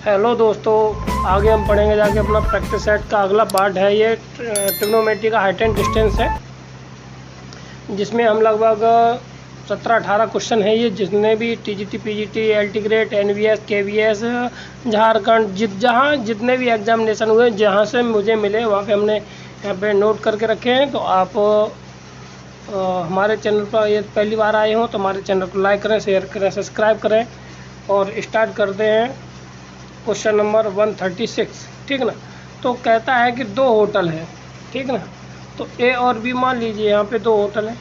Hello दोस्तों, आगे हम पढ़ेंगे जाके अपना प्रैक्टिस सेट का अगला पार्ट है। ये ट्रिग्नोमेट्री का हाइट एंड डिस्टेंस है, जिसमें हम लगभग 17-18 क्वेश्चन है। ये जितने भी TGT, PGT, LT grade, NVS, KVS, Jharkhand जहाँ जितने भी एग्जामिनेशन हुए, जहाँ से मुझे मिले वहाँ पे हमने यहाँ पे नोट करके रखे हैं। तो आप हमारे चैनल पर ये पहली बार आए हो तो हमारे चैनल को लाइक करें, शेयर करें, सब्सक्राइब करें। और स्टार्ट करते हैं क्वेश्चन नंबर 136। ठीक ना। तो कहता है कि दो होटल है, ठीक ना। तो ए और बी मान लीजिए, यहाँ पे दो होटल है,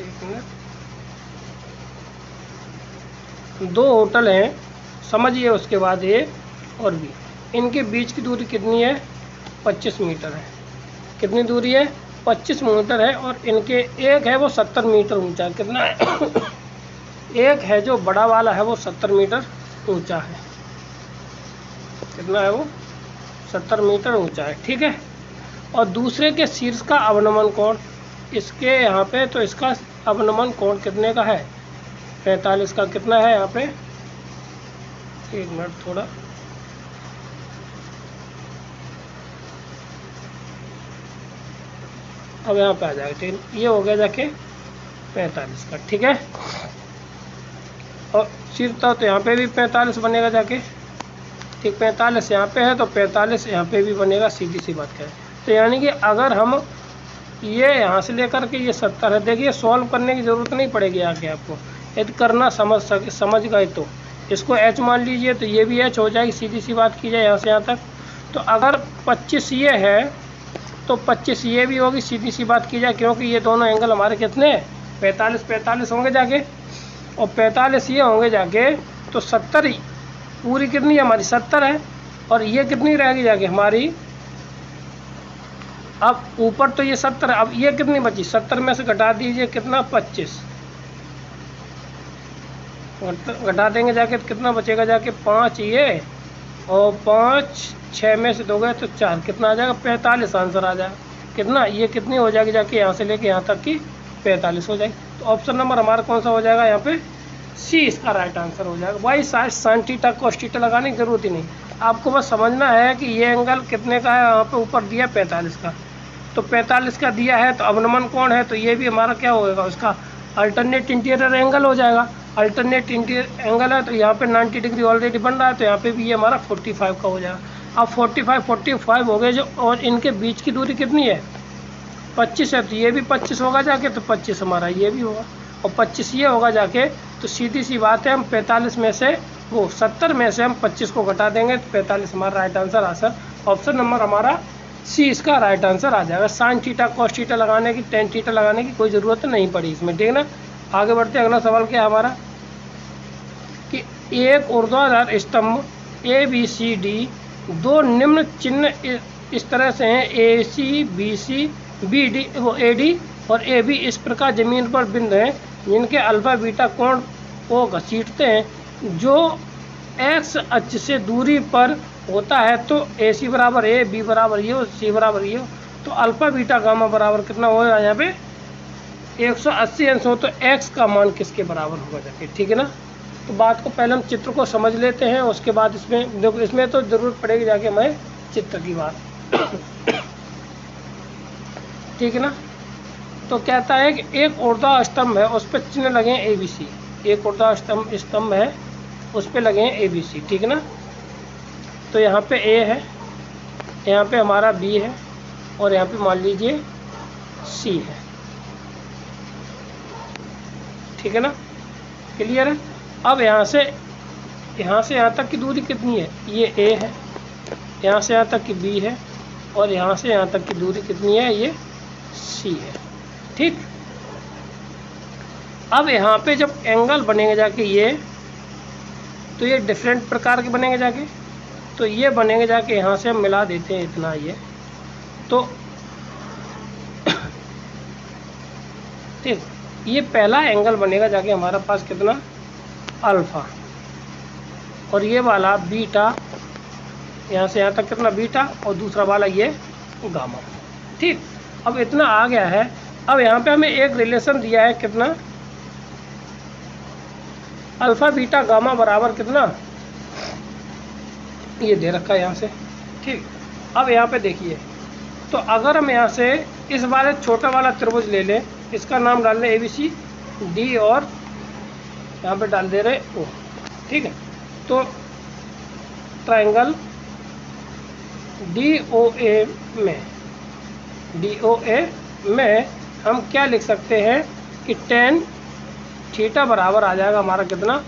एक मिनट, दो होटल हैं, समझिए। उसके बाद ए और बी, इनके बीच की दूरी कितनी है? 25 मीटर है। कितनी दूरी है? 25 मीटर है। और इनके एक है वो 70 मीटर ऊंचा है। कितना है? एक है जो बड़ा वाला है वो 70 मीटर ऊंचा है। कितना है वो? 70 मीटर ऊंचा है, ठीक है। और दूसरे के शीर्ष का अवनमन कोण, इसके यहाँ पे तो इसका अवनमन कोण कितने का है? 45 का। कितना है यहाँ पे? एक मिनट, थोड़ा अब यहाँ पे आ जाएगा। ठीक, ये हो गया जाके 45 का, ठीक है। और शीर्ष था तो यहाँ पे भी 45 बनेगा जाके, ठीक। 45 यहाँ पे है तो 45 यहाँ पे भी बनेगा, सीधी सी बात है। तो यानी कि अगर हम ये यहाँ से लेकर के ये 70 है, देखिए सॉल्व करने की ज़रूरत नहीं पड़ेगी आगे आपको, यदि करना समझ गए तो। इसको h मान लीजिए तो ये भी h हो जाएगी, सीधी सी बात की जाए यहाँ से यहाँ तक। तो अगर 25 ये है तो 25 ये भी होगी, सीधी सी बात की जाए, क्योंकि ये दोनों एंगल हमारे कितने? 45 होंगे जाके, और 45 ये होंगे जाके। तो 70 पूरी कितनी है हमारी? 70 है। और ये कितनी रहेगी जाके हमारी? अब ऊपर तो ये 70 है, अब ये कितनी बची? 70 में से घटा दीजिए, कितना? 25 घटा देंगे जाके तो कितना बचेगा जाके? 5 ये, और 5 6 में से 2 गए तो 4, कितना आ जाएगा? 45 आंसर आ जाएगा। कितना? ये कितनी हो जाएगी जाके? यहाँ से लेके यहाँ तक की 45 हो जाएगी। तो ऑप्शन नंबर हमारा कौन सा हो जाएगा यहाँ पे? सी इसका राइट आंसर हो जाएगा। भाई साइन थीटा कॉस थीटा लगाने की जरूरत ही नहीं, आपको बस समझना है कि ये एंगल कितने का है। यहाँ पे ऊपर दिया 45 का, तो 45 का दिया है तो अवनमन कोण है, तो ये भी हमारा क्या होगा? उसका अल्टरनेट इंटीरियर एंगल हो जाएगा। अल्टरनेट इंटीरियर एंगल है तो यहाँ पे 90 डिग्री ऑलरेडी बन रहा है, तो यहाँ पे भी ये हमारा 45 का हो जाएगा। अब 45 हो गए जो, और इनके बीच की दूरी कितनी है? 25 है, तो ये भी 25 होगा जाके, तो 25 हमारा ये भी होगा, और 25 ये होगा जाके। तो सीधी सी बात है, हम 45 में से वो 70 में से हम 25 को घटा देंगे तो 45 हमारा राइट आंसर ऑप्शन नंबर हमारा सी इसका राइट आंसर आ जाएगा। साइन थीटा कॉस थीटा लगाने की, टेन थीटा लगाने की कोई ज़रूरत नहीं पड़ी इसमें, ठीक है ना। आगे बढ़ते हैं। अगला सवाल क्या है हमारा कि एक ऊर्ध्वाधर स्तंभ ABCD, दो निम्न चिन्ह इस तरह से हैं, AC BC BD वो AD और AB इस प्रकार जमीन पर बिंदु हैं जिनके अल्फा बीटा कोण को घसीटते हैं, जो x अक्ष से दूरी पर होता है। तो AC बराबर A, B बराबर ये, C बराबर ये, तो अल्फा बीटा गामा बराबर कितना होगा यहाँ पे? 180 अंश हो, तो x का मान किसके बराबर होगा जाके, ठीक है ना। तो बात को पहले हम चित्र को समझ लेते हैं, उसके बाद इसमें देखो, इसमें तो ज़रूरत पड़ेगी जाके हमें चित्र की बात, ठीक है ना। तो कहता है कि एक ऊर्ध्वाधर स्तंभ है, उस पर चिन्ह लगे हैं ABC। एक ऊर्ध्वाधर स्तंभ है, उस पर लगे हैं ABC, ठीक है ना। तो यहाँ पे A है, यहाँ पे हमारा B है, और यहाँ पे मान लीजिए C है, ठीक है ना। क्लियर है। अब यहाँ से यहाँ तक की दूरी कितनी है? ये A है, यहाँ से यहाँ तक की B है, और यहाँ से यहाँ तक की दूरी कितनी है? ये C है, ठीक। अब यहाँ पे जब एंगल बनेंगे जाके ये, तो ये डिफरेंट प्रकार के बनेंगे जाके, तो ये बनेंगे जाके, यहाँ से हम मिला देते हैं इतना ये, तो ठीक। ये पहला एंगल बनेगा जाके हमारा पास कितना? अल्फा, और ये वाला बीटा, यहाँ से यहाँ तक कितना? बीटा, और दूसरा वाला ये गामा, ठीक। अब इतना आ गया है। अब यहाँ पे हमें एक रिलेशन दिया है, कितना? अल्फा बीटा गामा बराबर कितना? ये दे रखा है यहाँ से, ठीक। अब यहाँ पे देखिए, तो अगर हम यहाँ से इस वाले छोटा वाला त्रिभुज ले लें, इसका नाम डाल लें ABC D और यहाँ पे डाल दे रहे O, ठीक है। तो ट्रायंगल DOA में हम क्या लिख सकते हैं कि tan थीटा बराबर आ जाएगा हमारा कितना,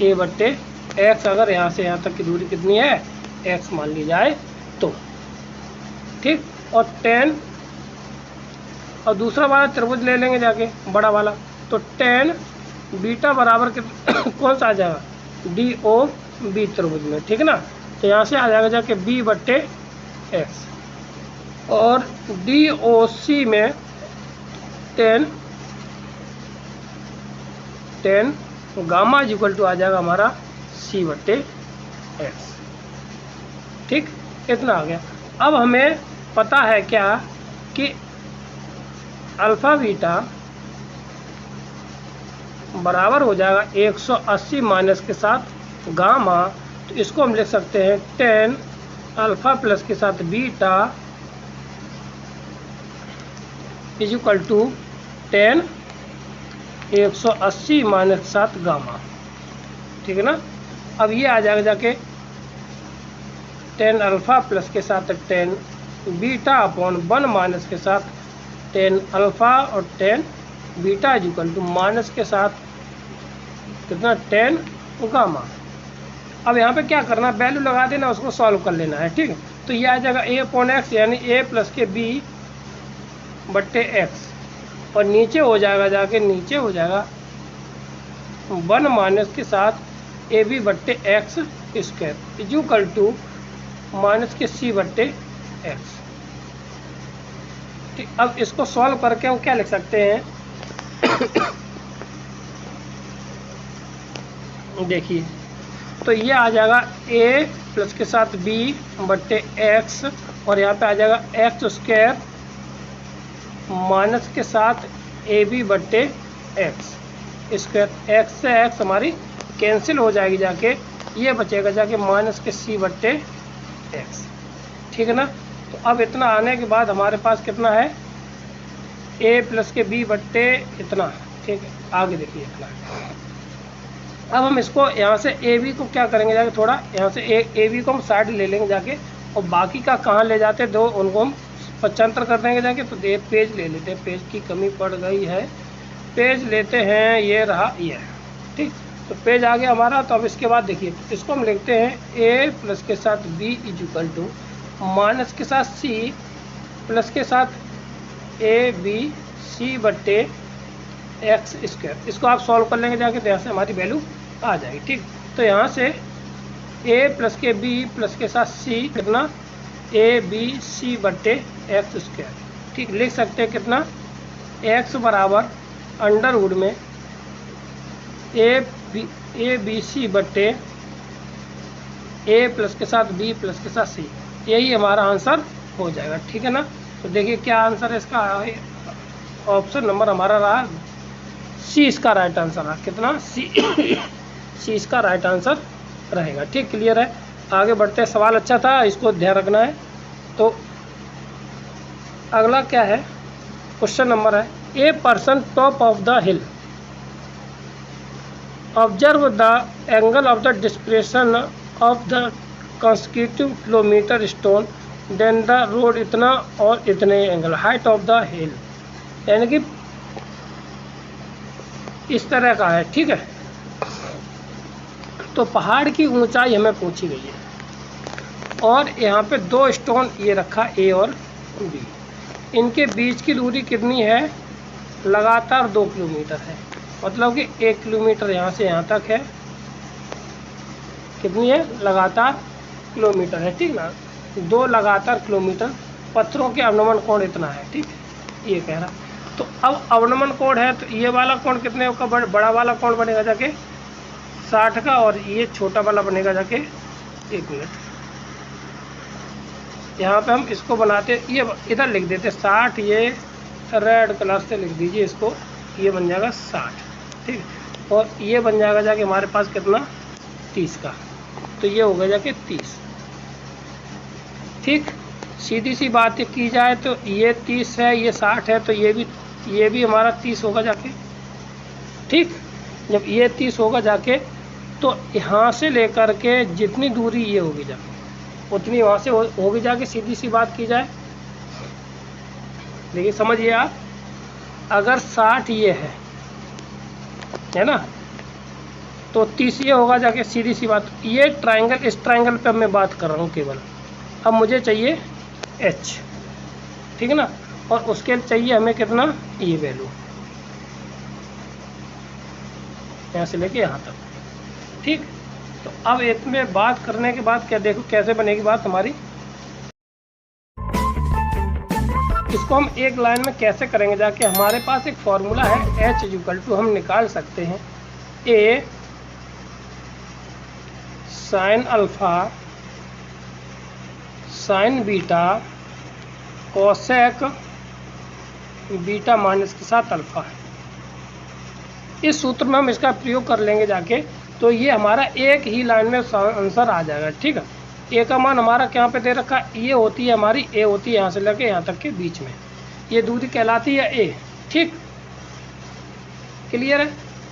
A/x। अगर यहाँ से यहाँ तक की दूरी कितनी है, x मान ली जाए तो, ठीक। और tan, और दूसरा वाला त्रिभुज ले लेंगे जाके बड़ा वाला, तो tan बीटा बराबर कौन सा आ जाएगा, DOB त्रिभुज में, ठीक है ना। तो यहाँ से आ जाएगा जाके B/x, और DOC में tan गामा इक्वल टू आ जाएगा हमारा C/x, ठीक। इतना आ गया। अब हमें पता है क्या कि अल्फा बीटा बराबर हो जाएगा 180 माइनस के साथ गामा। तो इसको हम लिख सकते हैं tan अल्फा प्लस के साथ beta is equal to tan 180 minus के साथ गामा, ठीक है ना। अब ये आ जाएगा जाके tan अल्फा प्लस के साथ tan बीटा अपॉन 1 माइनस के साथ tan अल्फा और tan beta is equal to minus के साथ कितना, tan गामा। अब यहाँ पे क्या करना, वैल्यू लगा देना, उसको सॉल्व कर लेना है, ठीक है। तो ये आ जाएगा A/x यानी A प्लस के B/x, और नीचे हो जाएगा जाके, नीचे हो जाएगा 1 माइनस के साथ AB/x square is equal to minus के C/x, ठीक। अब इसको सॉल्व करके हम क्या लिख सकते हैं देखिए, तो ये आ जाएगा A प्लस के साथ B/x, और यहाँ पे आ जाएगा x स्क्वायर माइनस के साथ AB/x स्क्वायर। x से x हमारी कैंसिल हो जाएगी जाके, ये बचेगा जाके माइनस के C/x, ठीक है ना। तो अब इतना आने के बाद हमारे पास कितना है, A प्लस के B/इतना, ठीक है। आगे देखिए इतना। अब हम इसको यहाँ से AB को क्या करेंगे जाके, थोड़ा यहाँ से AB को हम साइड ले लेंगे जाके, और बाकी का कहाँ ले जाते दो, उनको हम पक्षांतर कर देंगे जाके। तो एक पेज ले लेते हैं, पेज की कमी पड़ गई है, पेज लेते हैं, ये रहा ये, ठीक। तो पेज आ गया हमारा। तो अब इसके बाद देखिए, इसको हम लिखते हैं A प्लस के साथ B is equal to minus के साथ C प्लस के साथ ABC/x स्क्वायर। इसको आप सॉल्व कर लेंगे जाके, तो यहाँ से हमारी वैल्यू आ जाएगी, ठीक। तो यहाँ से A प्लस के B प्लस के साथ C कितना, ABC/x स्क्वायर, ठीक। लिख सकते हैं कितना, x बराबर अंडर रूट में ABC/a प्लस के साथ B प्लस के साथ C, यही हमारा आंसर हो जाएगा, ठीक है ना। तो देखिए क्या आंसर है इसका, ऑप्शन नंबर हमारा रहा C, इसका राइट आंसर रहा कितना, C इसका राइट आंसर रहेगा, ठीक। क्लियर है। आगे बढ़ते हैं, सवाल अच्छा था, इसको ध्यान रखना है। तो अगला क्या है, क्वेश्चन नंबर है, a person top of the hill observe the angle of the depression of the consecutive kilometre stone then the road इतना और इतने angle height of the hill, यानी कि इस तरह का है, ठीक है। तो पहाड़ की ऊंचाई हमें पूछी गई है, और यहाँ पे दो स्टोन ये रखा A और B, इनके बीच की दूरी कितनी है, लगातार 2 किलोमीटर है, मतलब कि 1 किलोमीटर यहाँ से यहाँ तक है, कितनी है, लगातार किलोमीटर है, ठीक ना। 2 लगातार किलोमीटर, पत्थरों के अवनमन कोण इतना है, ठीक, ये कह रहा। तो अब अवनमन कोण है, तो ये वाला कोण कितने का, बड़ा वाला कोण बनेगा जाके 60 का, और ये छोटा वाला बनेगा जाके 1 मिनट। यहाँ पे हम इसको बनाते, ये इधर लिख देते 60, ये रेड कलर से लिख दीजिए इसको, ये बन जाएगा 60, ठीक। और ये बन जाएगा जाके हमारे पास कितना, 30 का, तो ये होगा जाके 30, ठीक, सीधी सी बात की जाए तो ये 30 है, ये 60 है, तो ये भी हमारा 30 होगा जाके। ठीक, जब ये 30 होगा जाके तो यहाँ से लेकर के जितनी दूरी ये होगी जाके उतनी वहाँ से होगी जाके, सीधी सी बात की जाए। देखिए समझिए आप, अगर 60 ये है ना, तो 30 ये होगा जाके, सीधी सी बात। ये ट्रायंगल, इस ट्रायंगल पे मैं बात कर रहा हूँ केवल। अब मुझे चाहिए h, ठीक है ना, और उसके चाहिए हमें कितना, ये वैल्यू यहाँ से लेके यहाँ तक। ठीक, तो अब इसमें बात करने के बाद क्या, देखो कैसे बनेगी बात हमारी। इसको हम एक लाइन में कैसे करेंगे जाके, हमारे पास एक फॉर्मूला है h इक्वल टू, हम निकाल सकते हैं a sine alpha sign beta cosec beta minus के साथ अल्फा है। इस सूत्र में हम इसका प्रयोग कर लेंगे जाके, तो ये हमारा एक ही लाइन में आंसर आ जाएगा। ठीक है, ए का मान हमारा क्या पे दे रखा है, ये होती है हमारी, ए होती है यहाँ से लेके यहाँ तक के बीच में, ये दूरी कहलाती है ए। ठीक, क्लियर है।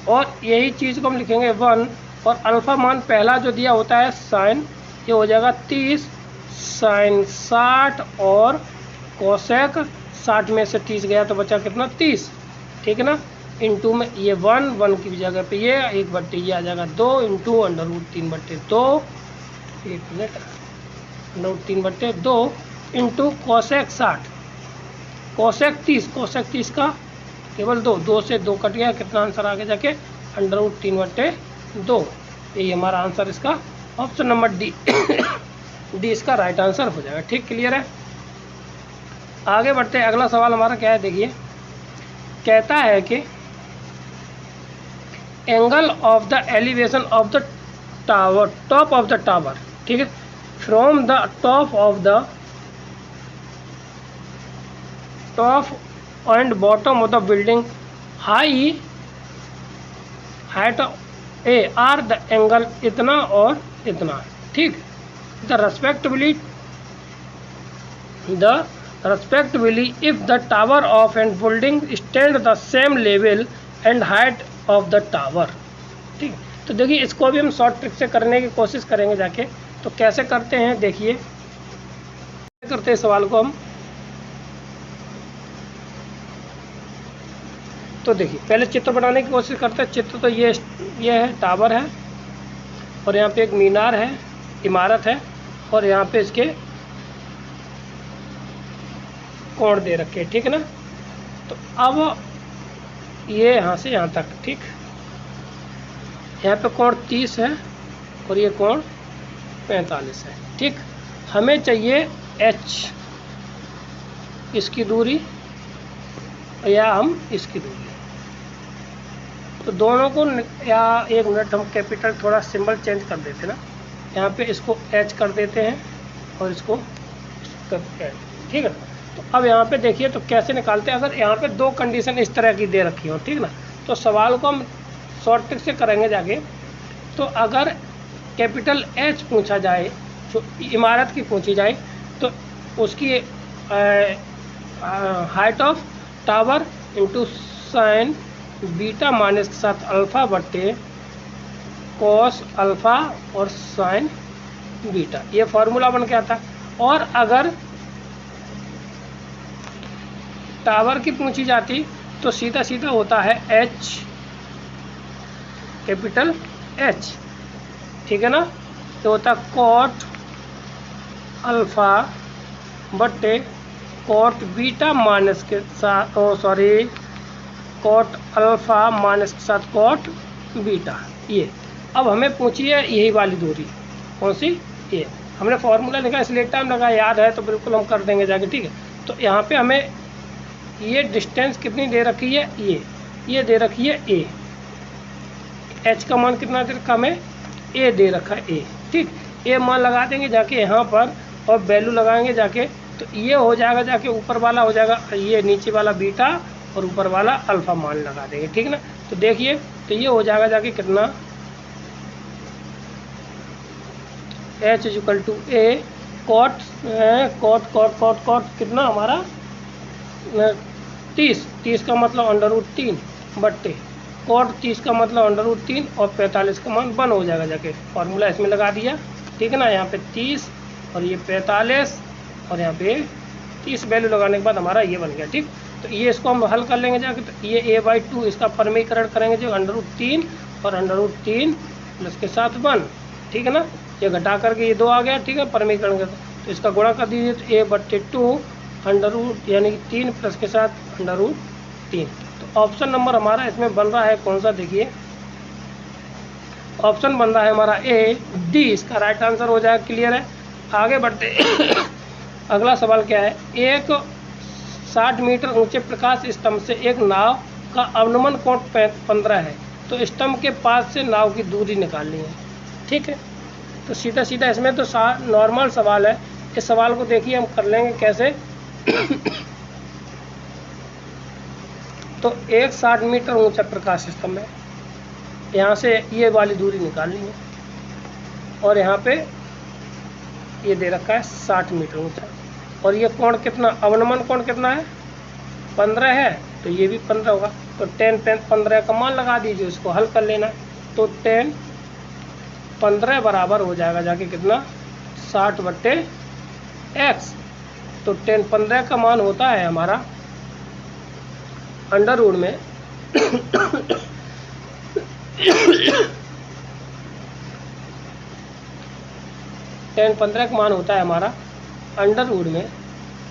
और यही चीज़ को हम लिखेंगे 1, और अल्फा मान पहला जो दिया होता है साइन, ये हो जाएगा 30 साइन 60, और कोसेक 60 में से 30 गया तो बचा कितना, 30। ठीक है ना, इंटू में ये 1 की जगह पे ये 1/, ये आ जाएगा 2 into √3/2, 1 minute, √3/2 into cosec 60, cosec 30 का केवल 2 से 2 कट गया, कितना आंसर आगे जाके √3/2। यही हमारा आंसर इसका ऑप्शन नंबर डी डी इसका राइट आंसर हो जाएगा। ठीक, क्लियर है। आगे बढ़ते हैं, अगला सवाल हमारा क्या है, देखिए कहता है कि angle of the elevation of the tower, top of the tower, ठीक है, from the top and bottom of the building height A R the angle इतना और इतना। ठीक, the respectively if the tower of and building stand the same level and height of the tower। ठीक, तो देखिए इसको भी हम शॉर्ट ट्रिक से करने की कोशिश करेंगे जाके। तो कैसे करते हैं, देखिए करते हैं सवाल को हम। तो देखिए पहले चित्र बनाने की कोशिश करते हैं। चित्र तो ये है, टावर है, और यहाँ पे एक मीनार है, इमारत है, और यहाँ पे इसके कोण दे रखे, ठीक है ना। तो अब ये यहाँ से यहाँ तक, ठीक, यहाँ पे कोण 30 है और ये कोण 45 है। ठीक, हमें चाहिए h, इसकी दूरी, या हम इसकी दूरी। तो दोनों को, या एक मिनट, हम कैपिटल थोड़ा सिंबल चेंज कर देते ना, यहाँ पे इसको h कर देते हैं और इसको ठीक है। तो अब यहाँ पे देखिए तो कैसे निकालते हैं। अगर यहाँ पे दो कंडीशन इस तरह की दे रखी हो, ठीक ना, तो सवाल को हम शॉर्ट ट्रिक से करेंगे जाके। तो अगर कैपिटल H पूछा जाए, जो इमारत की पूछी जाए, तो उसकी height of tower into sine beta minus के साथ अल्फ़ा बट्टे कॉस अल्फ़ा और साइन बीटा, ये फार्मूला बन के आता। और अगर टावर की पूछी जाती तो सीधा सीधा होता है H, कैपिटल H, ठीक है ना। तो होता कॉट अल्फ़ा बट्टे कॉट बीटा माइनस के साथ, कॉट अल्फ़ा माइनस के साथ कॉट बीटा। ये अब हमें पूछिए यही वाली दूरी कौन सी, ये हमने फार्मूला लिखा इसलिए टाइम लगा, याद है तो बिल्कुल हम कर देंगे जाके, ठीक है। तो यहाँ पे हमें ये डिस्टेंस कितनी दे रखी है, ये दे रखी है a, h का मान कितना दे रखा हमें, a दे रखा है a, ठीक। a मान लगा देंगे जाके यहाँ पर और वैल्यू लगाएंगे जाके, तो ये हो जाएगा जाके, ऊपर वाला हो जाएगा ये नीचे वाला बीटा और ऊपर वाला अल्फ़ा मान लगा देंगे, ठीक ना। तो देखिए तो ये हो जाएगा जाके कितना, h equal to a cot cot कितना हमारा 30 का मतलब √3 बट्टे कॉट 30 का मतलब √3 और 45 का मान 1 हो जाएगा जाके। फार्मूला इसमें लगा दिया, ठीक है ना। यहाँ पे 30 और ये 45 और यहाँ पे 30 वैल्यू लगाने के बाद हमारा ये बन गया, ठीक। तो ये इसको हम हल कर लेंगे जाके, तो ये a/2 इसका परमीकरण करेंगे जो √3 और √3 प्लस के साथ 1, ठीक है ना। ये घटा करके ये 2 आ गया, ठीक है, परमीकरण का। तो इसका गुणा कर दीजिए तो a/2 √ यानी कि 3 प्लस के साथ √3। तो ऑप्शन नंबर हमारा इसमें बन रहा है कौन सा, देखिए ऑप्शन बन रहा है हमारा A, D इसका राइट आंसर हो जाएगा। क्लियर है। आगे बढ़ते अगला सवाल क्या है, एक 60 मीटर ऊंचे प्रकाश स्तंभ से एक नाव का अवनमन कोण 15 है, तो स्तंभ के पास से नाव की दूरी निकालनी है, ठीक है। तो सीधा सीधा इसमें तो नॉर्मल सवाल है। इस सवाल को देखिए हम कर लेंगे कैसे। तो एक 60 मीटर ऊंचा प्रकाश स्तंभ है, यहाँ से ये वाली दूरी निकालनी है और यहाँ पे ये दे रखा है 60 मीटर ऊंचा, और ये कोण कितना, अवनमन कोण कितना है 15 है, तो ये भी 15 होगा। तो 10 का मान लगा दीजिए, इसको हल कर लेना। तो 10 15 बराबर हो जाएगा जाके कितना 60/x। तो 10 15 का मान होता है हमारा अंडर रूट में 10 15 का मान होता है हमारा अंडर रूट में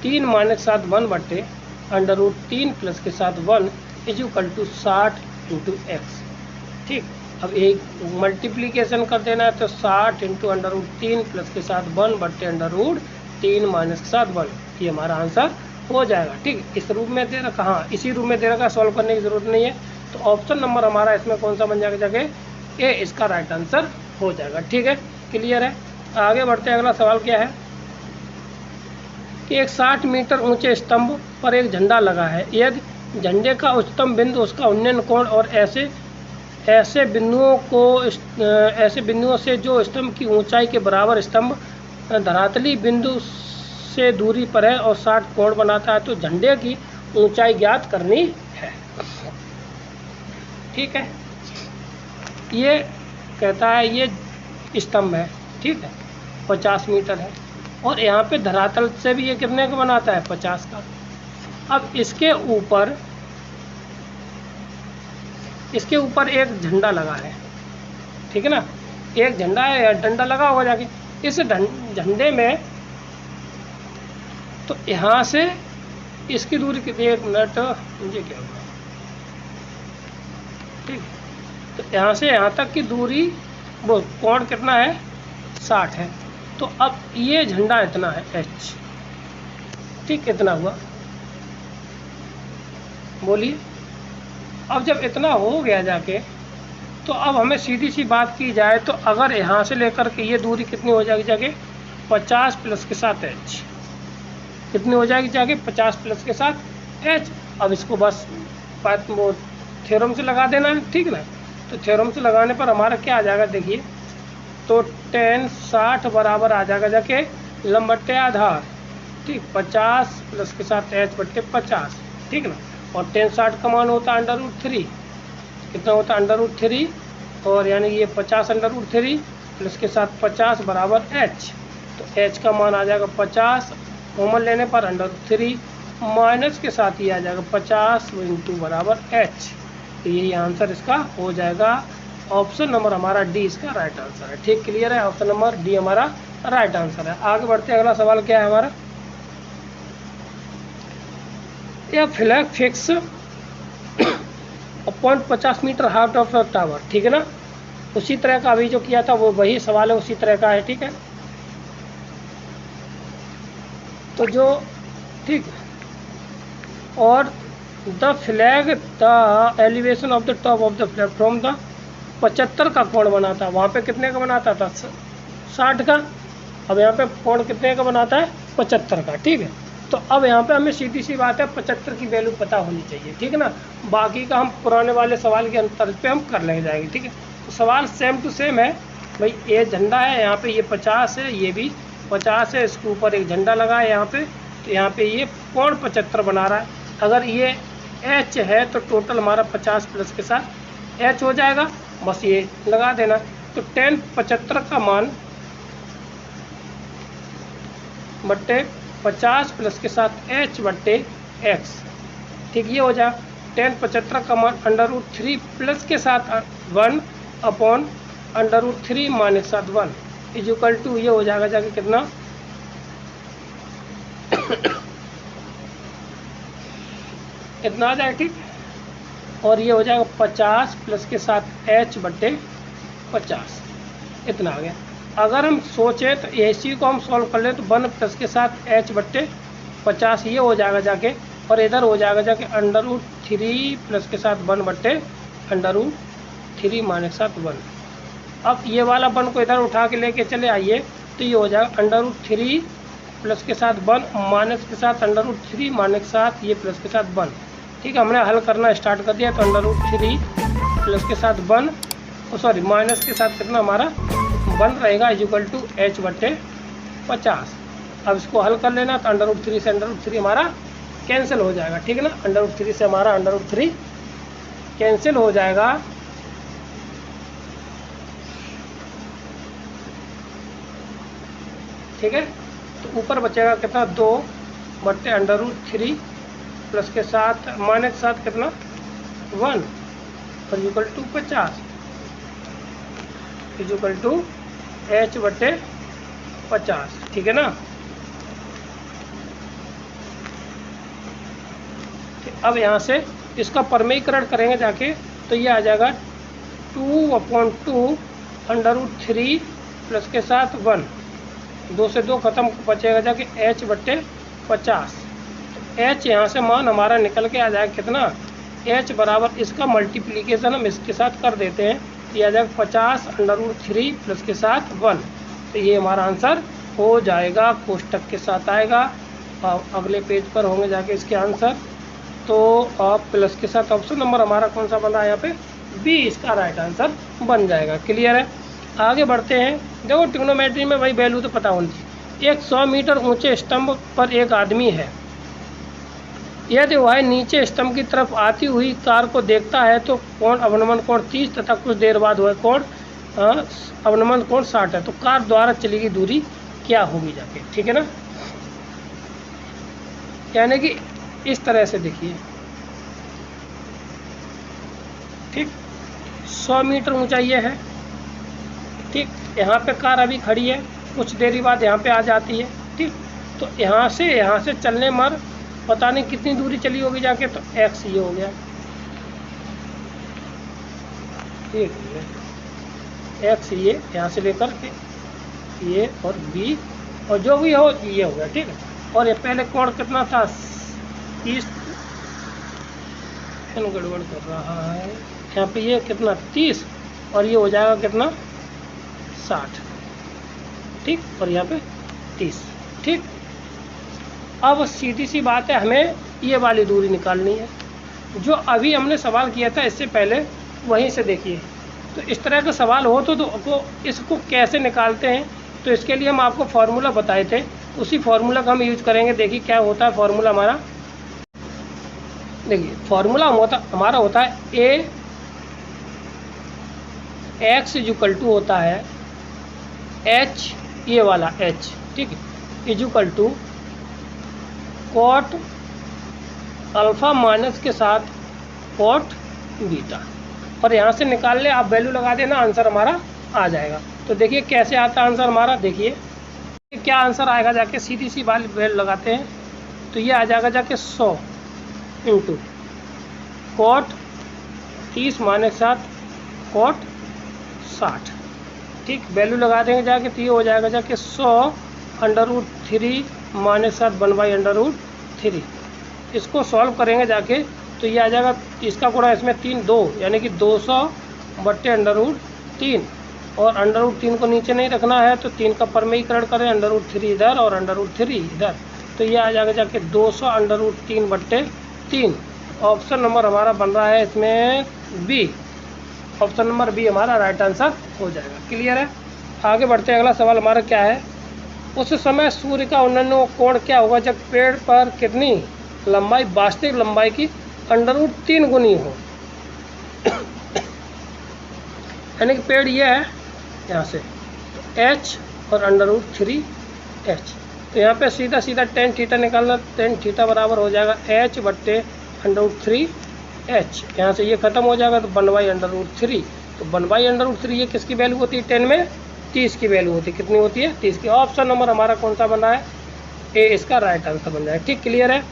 3 - 7 1/√3 प्लस के साथ 1 = 60 × x, ठीक। अब एक मल्टीप्लिकेशन कर देना है तो 60 × अंडर√3 प्लस के साथ 1/√3 माइनस के साथ 1, ये हमारा आंसर हो जाएगा, ठीक। इस रूप में दे रखा, हाँ इसी रूप में दे रखा, सॉल्व करने की ज़रूरत नहीं है। तो ऑप्शन नंबर हमारा इसमें कौन सा बन जाएगा जाके, ए इसका राइट आंसर हो जाएगा, ठीक है। क्लियर है। आगे बढ़ते हैं। अगला सवाल क्या है कि एक 60 मीटर ऊंचे स्तंभ पर एक झंडा लगा है, यदि झंडे का उच्चतम बिंदु उसका उन्नयन कोण और ऐसे बिंदुओं से जो स्तंभ की ऊंचाई के बराबर स्तंभ धरातली बिंदु से दूरी पर है और 60 कोण बनाता है, तो झंडे की ऊंचाई ज्ञात करनी है, ठीक है। ये कहता है ये स्तंभ है, ठीक है, 50 मीटर है, और यहाँ पे धरातल से भी ये कितने का बनाता है 50 का। अब इसके ऊपर एक झंडा लगा है, ठीक है ना, एक झंडा है या डंडा लगा होगा जाके इस झंडे में। तो यहाँ से इसकी दूरी कितनी, 1 मिनट मुझे क्या होगा, ठीक। तो यहाँ से यहाँ तक की दूरी वो कोण कितना है 60 है। तो अब ये झंडा इतना है h, ठीक, कितना हुआ बोलिए। अब जब इतना हो गया जाके, तो अब हमें सीधी सी बात की जाए तो अगर यहाँ से लेकर के ये दूरी कितनी हो जाएगी जाके 50 प्लस के साथ h, कितनी हो जाएगी जाके 50 प्लस के साथ h। अब इसको बस वो थ्योरम से लगा देना है, ठीक ना। तो थ्योरम से लगाने पर हमारा क्या आ जाएगा देखिए, तो 10 60 बराबर आ जाएगा जाके लंब बट्टे आधार, ठीक, 50 प्लस के साथ h/50, ठीक ना। और 10 60 का मान होता है अंडर√3, कितना होता है अंडर√3, और यानी ये 50 अंडर√3 प्लस के साथ 50 बराबर h। तो h का मान आ जाएगा 50, कॉमन लेने पर अंडर√3 माइनस के साथ ही आ जाएगा 50 × बराबर h। तो यही आंसर इसका हो जाएगा। ऑप्शन नंबर हमारा डी इसका राइट आंसर है, ठीक। क्लियर है। ऑप्शन नंबर डी हमारा राइट आंसर है। आगे बढ़ते हैं। अगला सवाल क्या है हमारा, यह flag fix upon 50 metre height of the tower, ठीक है ना। उसी तरह का अभी जो किया था वो वही सवाल है, उसी तरह का है, ठीक है। तो जो, ठीक, और the flag the elevation of the top of the flag from the 75 का कोण बनाता है, वहाँ पे कितने का बनाता था 60 का। अब यहाँ पे कोण कितने का बनाता है 75 का, ठीक है। तो अब यहाँ पे हमें सीधी सी बात है 75 की वैल्यू पता होनी चाहिए, ठीक है ना। बाकी का हम पुराने वाले सवाल के अंतर पे हम कर ले जाएंगे, ठीक है। तो सवाल सेम टू सेम है भाई, ये झंडा है, यहाँ पे ये 50 है, ये भी 50 है, इसके ऊपर एक झंडा लगा है यहाँ पे, तो यहाँ पे ये कोण 75 बना रहा है। अगर ये h है तो टोटल हमारा 50 प्लस के साथ h हो जाएगा, बस ये लगा देना। तो tan 75 का मान बट्टे 50 प्लस के साथ h बट्टे x, ठीक, ये हो जाए। tan 75 का मान √3 प्लस के साथ 1 अपॉन √3 माइनस के साथ 1 इक्वल टू ये हो जाएगा जाके कितना इतना आ जाएगा, ठीक। और ये हो जाएगा 50 प्लस के साथ h बट्टे 50, इतना आ गया। अगर हम सोचें तो इसी को हम सॉल्व कर लें तो 1 प्लस के साथ h बट्टे 50 ये हो जाएगा जाके, और इधर हो जाएगा जाके √3 प्लस के साथ 1 बट्टे √3 माइनस के साथ 1। अब ये वाला 1 को इधर उठा के लेके चले आइए तो ये हो जाएगा √3 प्लस के साथ 1 माइनस के साथ √3 माइनस के साथ ये प्लस के साथ 1, ठीक है। हमने हल करना स्टार्ट कर दिया, तो √3 प्लस के साथ 1 सॉरी माइनस के साथ कितना हमारा 1 रहेगा इक्वल टू h बट्टे 50। अब इसको हल कर लेना, तो √3 से √3 हमारा कैंसिल हो जाएगा, ठीक है ना। √3 से हमारा √3 कैंसिल हो जाएगा, ठीक है। तो ऊपर बचेगा कितना 2 बट्टे √3 प्लस के साथ माइनस के साथ कितना 1 और equal to 50 equal to h बट्टे 50, ठीक है ना। अब यहाँ से इसका परमीकरण करेंगे जाके, तो ये आ जाएगा 2/2 √3 प्लस के साथ 1, 2 से 2 खत्म, बचेगा जाके h बट्टे 50। तो h यहाँ से मान हमारा निकल के आ जाएगा कितना, h बराबर इसका मल्टीप्लिकेशन हम इसके साथ कर देते हैं, ये आ जाएगा 50 √3 प्लस के साथ 1। तो ये हमारा आंसर हो जाएगा, कोष्टक के साथ आएगा। अगले पेज पर होंगे जाके इसके आंसर। तो आप प्लस के साथ ऑप्शन नंबर हमारा कौन सा बन रहा है यहाँ पे, बी इसका राइट आंसर बन जाएगा। क्लियर है, आगे बढ़ते हैं। देखो ट्रिग्नोमेट्री में भाई वैल्यू तो पता होनी चाहिए। एक 100 मीटर ऊंचे स्तंभ पर एक आदमी है, यदि वह नीचे स्तंभ की तरफ आती हुई कार को देखता है तो कोण अवनमन कोण 30 तथा कुछ देर बाद वह कोण अवनमन कोण 60 है, तो कार द्वारा चली गई दूरी क्या होगी जाके, ठीक है ना। यानी कि इस तरह से देखिए, ठीक, 100 मीटर ऊंचाई ये है, ठीक। यहाँ पे कार अभी खड़ी है, कुछ देरी बाद यहाँ पे आ जाती है, ठीक। तो यहाँ से चलने मर पता नहीं कितनी दूरी चली होगी जाके, तो x ये हो गया, ठीक है। x ये यहाँ से लेकर के ये और b और जो भी हो ये हो गया, ठीक है। और ये पहले कोण कितना था 30, गड़बड़ कर रहा है यहाँ पे, ये कितना 30 और ये हो जाएगा कितना 60, ठीक, और यहाँ पे 30, ठीक। अब सीधी सी बात है, हमें ये वाली दूरी निकालनी है जो अभी हमने सवाल किया था इससे पहले, वहीं से देखिए। तो इस तरह का सवाल हो तो इसको कैसे निकालते हैं, तो इसके लिए हम आपको फार्मूला बताए थे, उसी फार्मूला का हम यूज करेंगे। देखिए क्या होता है फार्मूला हमारा, देखिए फार्मूला हमारा होता है ए एक्स इक्वल टू होता है एच, ये वाला एच, ठीक है, equal to cot alpha minus के साथ कॉट बीटा, और यहाँ से निकाल ले आप, वैल्यू लगा देना, आंसर हमारा आ जाएगा। तो देखिए कैसे आता है आंसर हमारा, देखिए क्या आंसर आएगा जाके, सीधी सी वाली वैल्यू लगाते हैं तो ये आ जाएगा जाके 100 इंटू कॉट 30 माइनस के साथ कॉट 60, ठीक। वैल्यू लगा देंगे जाके तो ये हो जाएगा जाके 100 √3 माइनस साथ 1/√3। इसको सॉल्व करेंगे जाके तो ये आ जाएगा, इसका गुणा इसमें 3 2 यानी कि 200 बट्टे √3, और √3 को नीचे नहीं रखना है तो 3 का परमीकरण करें, √3 इधर और √3 इधर, तो ये आ जाएगा जाके 200 √3 बट्टे 3। ऑप्शन नंबर हमारा बन रहा है इसमें बी, ऑप्शन नंबर बी हमारा राइट आंसर हो जाएगा। क्लियर है, आगे बढ़ते हैं। अगला सवाल हमारा क्या है, उस समय सूर्य का उन्नयन कोण क्या होगा जब पेड़ पर कितनी लंबाई वास्तविक लंबाई की √3 गुनी हो। यानी कि पेड़ ये है यहाँ से h और √3h। तो यहाँ पे सीधा सीधा tan थीटा निकालना, tan थीटा बराबर हो जाएगा h बट्टे √3h। यहाँ से ये खत्म हो जाएगा तो 1/√3। तो 1/√3 ये किसकी वैल्यू होती है tan में? 30 की वैल्यू होती है। कितनी होती है? 30 की। ऑप्शन नंबर हमारा कौन सा बन रहा है? ए इसका राइट आंसर बन जाएगा। ठीक, क्लियर है।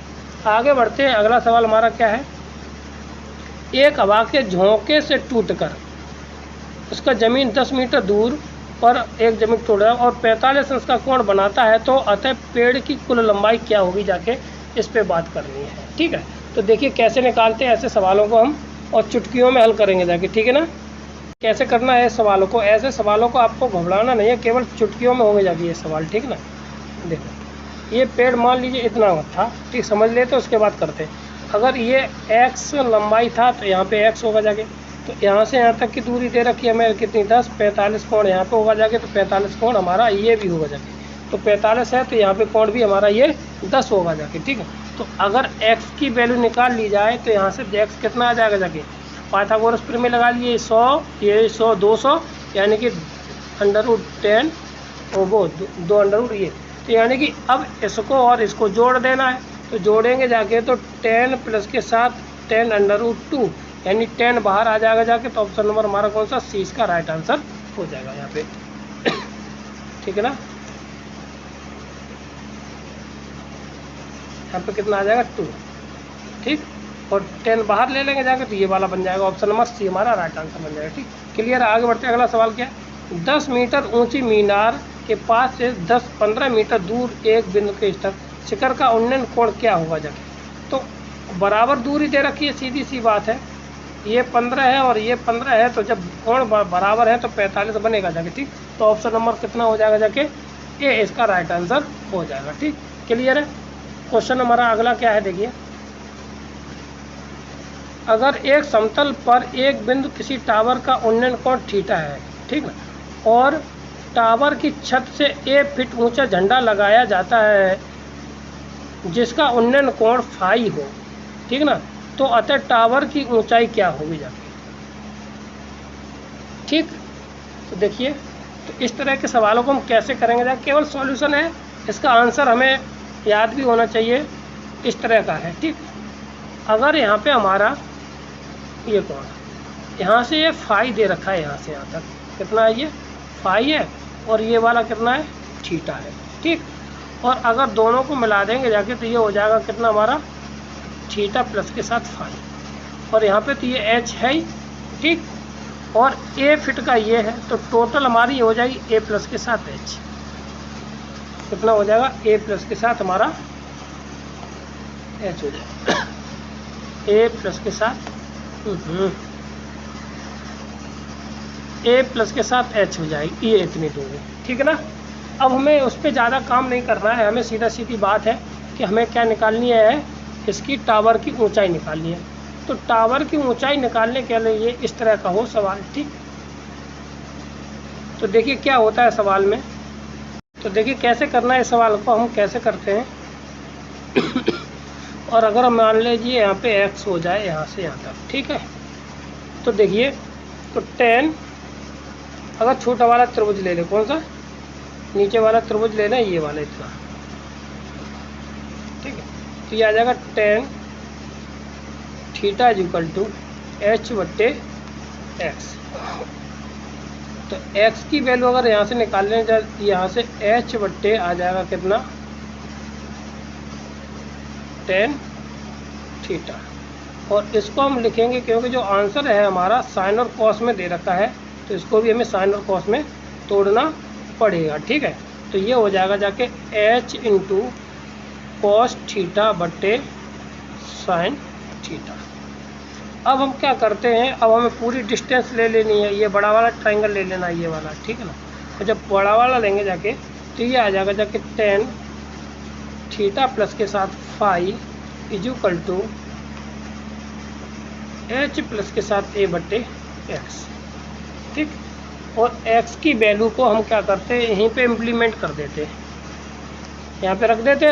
आगे बढ़ते हैं। अगला सवाल हमारा क्या है? एक हवा के झोंके से टूटकर उसका जमीन 10 मीटर दूर पर एक जमीन तोड़ रहा है और 45 अंश का कोण बनाता है, तो अतः पेड़ की कुल लंबाई क्या होगी, जाके इस पे बात करनी है। ठीक है, तो देखिए कैसे निकालते हैं ऐसे सवालों को हम, और चुटकियों में हल करेंगे जाके। ठीक है ना, कैसे करना है सवालों को। ऐसे सवालों को आपको घबराना नहीं है, केवल चुटकियों में होंगे जाके ये सवाल। ठीक ना, देखो ये पेड़ मान लीजिए इतना था, ठीक, समझ लेते उसके बाद करते हैं। अगर ये x लंबाई था तो यहाँ पे x होगा जाके। तो यहाँ से यहाँ तक की दूरी दे रखी है हमें कितनी, 10। 45 कोण यहाँ पे होगा जाके, तो 45 कोण हमारा ये भी होगा जाके। तो 45 है तो यहाँ पे कोण भी हमारा ये 10 होगा जाके। ठीक है, तो अगर x की वैल्यू निकाल ली जाए तो यहाँ से x कितना आ जाएगा जाके, पाइथागोरस प्रमेय लगा लिए, 100 ये 100 200 यानी कि √10 और वो 2 ये। तो यानी कि अब इसको और इसको जोड़ देना है, तो जोड़ेंगे जाके तो 10 प्लस के साथ 10 √2 यानी 10 बाहर आ जाएगा जाके। तो ऑप्शन नंबर हमारा कौन सा, सी इसका राइट आंसर हो जाएगा यहाँ पे। ठीक है ना, यहाँ पे कितना आ जाएगा 2। ठीक, और 10 बाहर ले लेंगे जाके तो ये वाला बन जाएगा। ऑप्शन नंबर सी हमारा राइट आंसर बन जाएगा। ठीक, क्लियर है। आगे बढ़ते हैं। अगला सवाल क्या है? 10 मीटर ऊंची मीनार के पास से 10-15 मीटर दूर एक बिंदु के स्तर शिखर का उन्नयन कोण क्या होगा जाके। तो बराबर दूरी दे रखी है, सीधी सी बात है। ये 15 है और ये 15 है, तो जब कोण बराबर है तो 45 बनेगा जाके। ठीक, तो ऑप्शन नंबर कितना हो जाएगा जाके, ए इसका राइट आंसर हो जाएगा। ठीक, क्लियर है। क्वेश्चन हमारा अगला क्या है, देखिए। अगर एक समतल पर एक बिंदु किसी टावर का उन्नयन कोण थीटा है, ठीक ना, और टावर की छत से 1 फीट ऊंचा झंडा लगाया जाता है जिसका उन्नयन कोण फाई हो, ठीक ना, तो अतः टावर की ऊंचाई क्या होगी जाके। ठीक, तो देखिए, तो इस तरह के सवालों को हम कैसे करेंगे जाके, केवल सॉल्यूशन है, इसका आंसर हमें याद भी होना चाहिए। इस तरह का है। ठीक, अगर यहाँ पे हमारा ये कोण, यहाँ से ये फाई दे रखा है, यहाँ से यहाँ तक कितना है, ये फाई है, और ये वाला कितना है, थीटा है। ठीक, और अगर दोनों को मिला देंगे जाके तो ये हो जाएगा कितना हमारा, थीटा प्लस के साथ फाई, और यहाँ पे तो ये एच है ही। ठीक, और ए फिट का ये है, तो टोटल हमारी हो जाएगी ए प्लस के साथ एच। कितना हो जाएगा, ए प्लस के साथ हमारा एच हो जाएगा, ए प्लस के साथ ए प्लस के साथ एच हो जाएगी, ये इतनी दूरी। ठीक है ना, अब हमें उस पर ज़्यादा काम नहीं करना है, हमें सीधा सीधी बात है कि हमें क्या निकालनी है, इसकी टावर की ऊंचाई निकालनी है। तो टावर की ऊंचाई निकालने के लिए ये इस तरह का हो सवाल। ठीक, तो देखिए क्या होता है सवाल में, तो देखिए कैसे करना है इस सवाल को, हम कैसे करते हैं। और अगर हम मान लीजिए यहाँ पे x हो जाए यहाँ से यहाँ तक, ठीक है, तो देखिए, तो 10, अगर छोटा वाला त्रिभुज ले ले, कौन सा, नीचे वाला त्रिभुज लेना, ये वाला इतना, ठीक है, तो ये आ जाएगा 10 थीटा = h बट्टे x। तो x की वैल्यू अगर यहाँ से निकालने जाए, यहाँ से h बट्टे आ जाएगा कितना, 10 थीटा, और इसको हम लिखेंगे क्योंकि जो आंसर है हमारा साइन और कॉस में दे रखा है, तो इसको भी हमें साइन और कॉस में तोड़ना पड़ेगा। ठीक है, तो ये हो जाएगा जाके h × कॉस थीटा बट्टे साइन थीटा। अब हम क्या करते हैं, अब हमें पूरी डिस्टेंस ले लेनी है, ये बड़ा वाला ट्राइंगल ले लेना, ये वाला, ठीक है ना। तो जब बड़ा वाला लेंगे जाके तो ये आ जाएगा जाके 10 थीटा प्लस के साथ फाई = h प्लस के साथ a बट्टे x। ठीक, और x की वैल्यू को हम क्या करते हैं, यहीं पे इम्प्लीमेंट कर देते हैं। यहाँ पे रख देते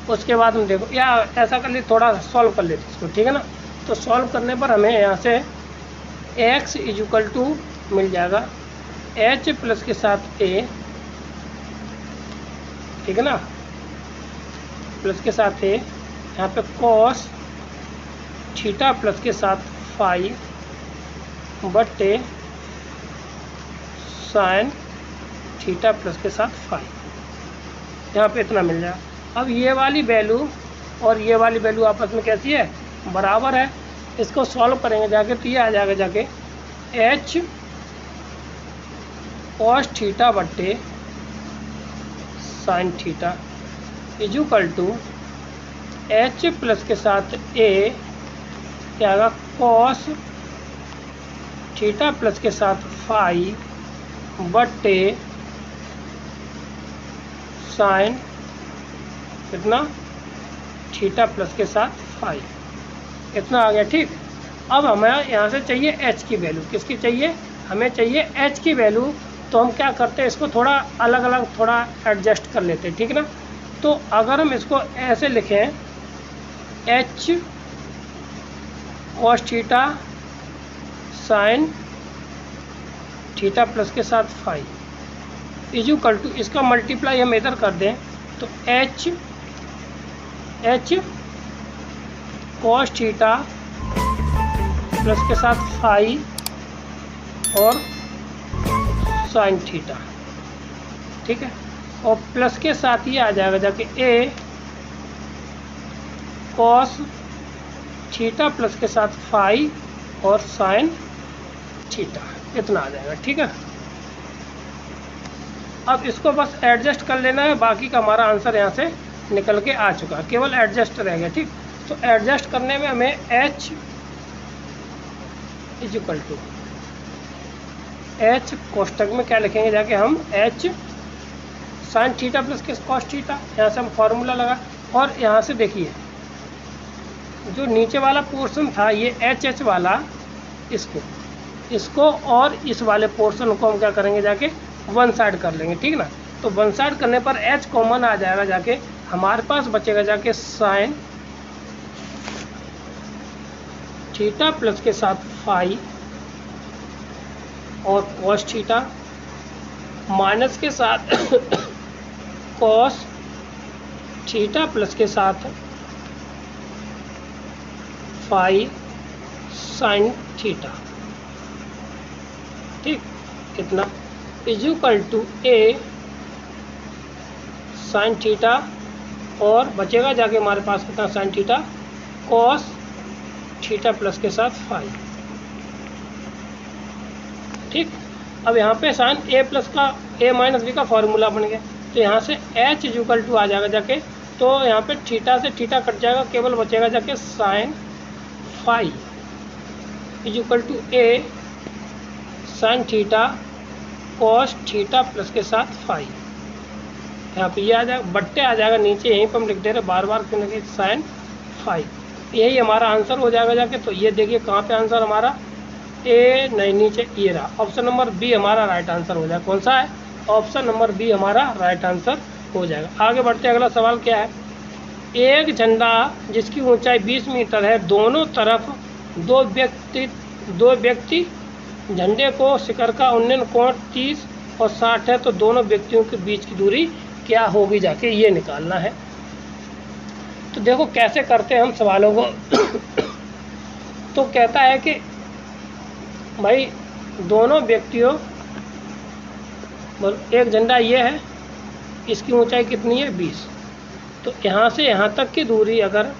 उसके बाद हम देखो, या ऐसा कर लेते, थोड़ा सॉल्व कर लेते इसको, ठीक है ना। तो सॉल्व करने पर हमें यहाँ से x इक्वल टू मिल जाएगा h प्लस के साथ a, ठीक है ना, प्लस के साथ a, यहाँ पे cos थीटा प्लस के साथ फाई बटे साइन थीटा प्लस के साथ फाई, यहाँ पे इतना मिल जाएगा। अब ये वाली वैल्यू और ये वाली वैल्यू आपस में कैसी है, बराबर है। इसको सॉल्व करेंगे जाके तो ये आ जाएगा जाके h cos थीटा बट्टे sine theta equal to h plus के साथ a क्या आएगा cos थीटा प्लस के साथ फाई बट्टे साइन कितना थीटा प्लस के साथ फाई, इतना आ गया, ठीक। अब हमें यहाँ से चाहिए h की वैल्यू, किसकी चाहिए, हमें चाहिए h की वैल्यू। तो हम क्या करते हैं, इसको थोड़ा अलग अलग थोड़ा एडजस्ट कर लेते हैं, ठीक ना। तो अगर हम इसको ऐसे लिखें h cos theta sine theta plus के साथ फाई इक्वल टू, इसका मल्टीप्लाई हम इधर कर दें तो h cos थीटा प्लस के साथ फाई और साइन थीटा, ठीक है। और प्लस के साथ ये आ जाएगा जाके a cos थीटा प्लस के साथ फाई और साइन थीटा, इतना आ जाएगा, ठीक है। अब इसको बस एडजस्ट कर लेना है, बाकी का हमारा आंसर यहाँ से निकल के आ चुका है, केवल एडजस्ट रह गया, ठीक। तो एडजस्ट करने में हमें h इक्वल टू h कोष्टक में क्या लिखेंगे जाके हम h साइन थीटा प्लस के कॉस थीटा, यहाँ से हम फॉर्मूला लगा। और यहाँ से देखिए जो नीचे वाला पोर्शन था ये एच वाला, इसको और इस वाले पोर्शन को हम क्या करेंगे जाके वन साइड कर लेंगे, ठीक ना। तो वन साइड करने पर h कॉमन आ जाएगा, जाके हमारे पास बचेगा जाके साइन थीटा प्लस के साथ फाई और कॉस थीटा माइनस के साथ कॉस थीटा प्लस के साथ फाई साइन थीटा, ठीक। कितना equal to a sine theta और बचेगा जाके हमारे पास कितना sine theta cos theta plus के साथ फाई, ठीक। अब यहाँ पे साइन a प्लस का a माइनस बी का फॉर्मूला बन गया, तो यहाँ से h इक्वल टू आ जाएगा जाके, तो यहाँ पे थीटा से थीटा कट जाएगा, केवल बचेगा जाके sine phi equal to a sine theta cos theta plus के साथ फाई, यहाँ पे ये आ जाएगा, बट्टे आ जाएगा नीचे, यहीं पर हम लिख दे रहे बार बार क्यों नहीं, साइन फाई, यही हमारा आंसर हो जाएगा जाके। तो ये देखिए कहाँ पे आंसर हमारा ए नहीं, नीचे ये रहा, ऑप्शन नंबर बी हमारा राइट आंसर हो जाएगा। कौन सा है, ऑप्शन नंबर बी हमारा राइट आंसर हो जाएगा। आगे बढ़ते अगला सवाल क्या है, एक झंडा जिसकी ऊंचाई 20 मीटर है, दोनों तरफ दो व्यक्ति झंडे को शिखर का उन्नयन कोण 30 और 60 है, तो दोनों व्यक्तियों के बीच की दूरी क्या होगी जाके ये निकालना है। तो देखो कैसे करते हैं हम सवालों को तो कहता है कि भाई दोनों व्यक्तियों, एक झंडा ये है, इसकी ऊंचाई कितनी है 20, तो यहाँ से यहाँ तक की दूरी अगर